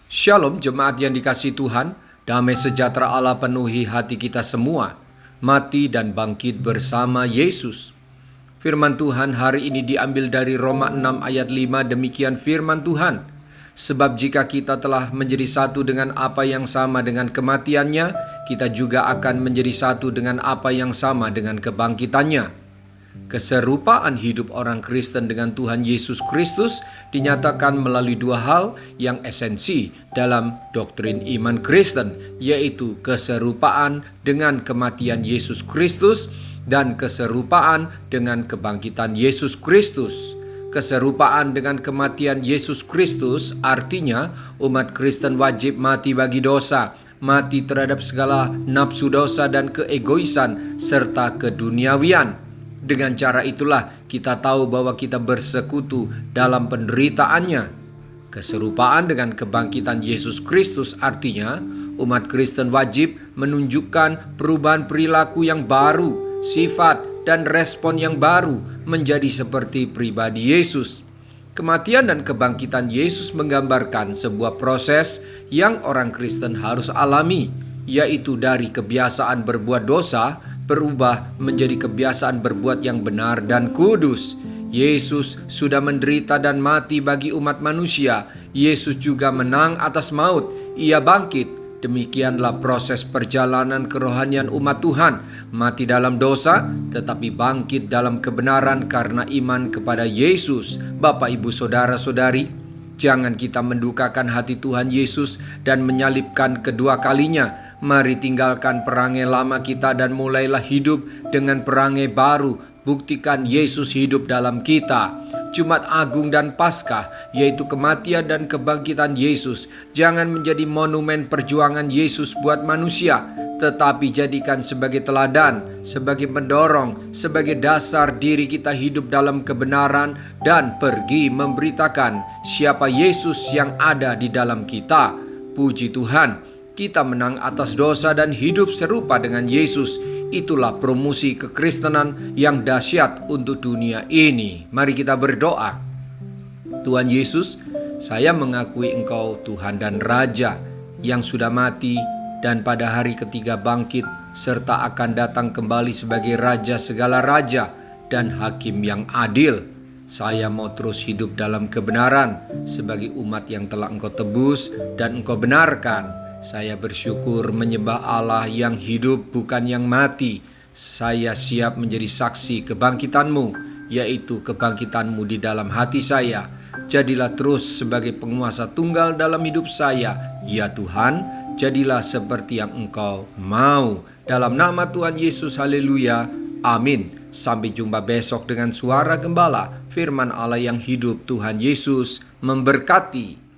Shalom jemaat yang dikasihi Tuhan, damai sejahtera Allah penuhi hati kita semua. Mati dan bangkit bersama Yesus. Firman Tuhan hari ini diambil dari Roma 6 ayat 5, demikian firman Tuhan. Sebab jika kita telah menjadi satu dengan apa yang sama dengan kematiannya, kita juga akan menjadi satu dengan apa yang sama dengan kebangkitannya. Keserupaan hidup orang Kristen dengan Tuhan Yesus Kristus dinyatakan melalui dua hal yang esensi dalam doktrin iman Kristen, yaitu keserupaan dengan kematian Yesus Kristus dan keserupaan dengan kebangkitan Yesus Kristus. Keserupaan dengan kematian Yesus Kristus artinya umat Kristen wajib mati bagi dosa, mati terhadap segala nafsu dosa dan keegoisan serta keduniawian. Dengan cara itulah kita tahu bahwa kita bersekutu dalam penderitaannya. Keserupaan dengan kebangkitan Yesus Kristus artinya umat Kristen wajib menunjukkan perubahan perilaku yang baru, sifat dan respon yang baru menjadi seperti pribadi Yesus. Kematian dan kebangkitan Yesus menggambarkan sebuah proses yang orang Kristen harus alami, yaitu dari kebiasaan berbuat dosa berubah menjadi kebiasaan berbuat yang benar dan kudus. Yesus sudah menderita dan mati bagi umat manusia. Yesus juga menang atas maut. Ia bangkit. Demikianlah proses perjalanan kerohanian umat Tuhan. Mati dalam dosa, tetapi bangkit dalam kebenaran karena iman kepada Yesus. Bapak, Ibu, Saudara-saudari, jangan kita mendukakan hati Tuhan Yesus dan menyalibkan kedua kalinya. Mari tinggalkan perangai lama kita dan mulailah hidup dengan perangai baru. Buktikan Yesus hidup dalam kita. Jumat Agung dan Paskah, yaitu kematian dan kebangkitan Yesus, jangan menjadi monumen perjuangan Yesus buat manusia, tetapi jadikan sebagai teladan, sebagai pendorong, sebagai dasar diri kita hidup dalam kebenaran dan pergi memberitakan siapa Yesus yang ada di dalam kita. Puji Tuhan, kita menang atas dosa dan hidup serupa dengan Yesus. Itulah promosi kekristenan yang dahsyat untuk dunia ini. Mari kita berdoa. Tuhan Yesus, saya mengakui Engkau Tuhan dan Raja yang sudah mati dan pada hari ketiga bangkit, serta akan datang kembali sebagai Raja segala raja dan Hakim yang adil. Saya mau terus hidup dalam kebenaran sebagai umat yang telah Engkau tebus dan Engkau benarkan. Saya bersyukur menyembah Allah yang hidup bukan yang mati. Saya siap menjadi saksi kebangkitan-Mu, yaitu kebangkitan-Mu di dalam hati saya. Jadilah terus sebagai penguasa tunggal dalam hidup saya. Ya Tuhan, jadilah seperti yang Engkau mau. Dalam nama Tuhan Yesus, haleluya, amin. Sampai jumpa besok dengan suara gembala, firman Allah yang hidup. Tuhan Yesus memberkati.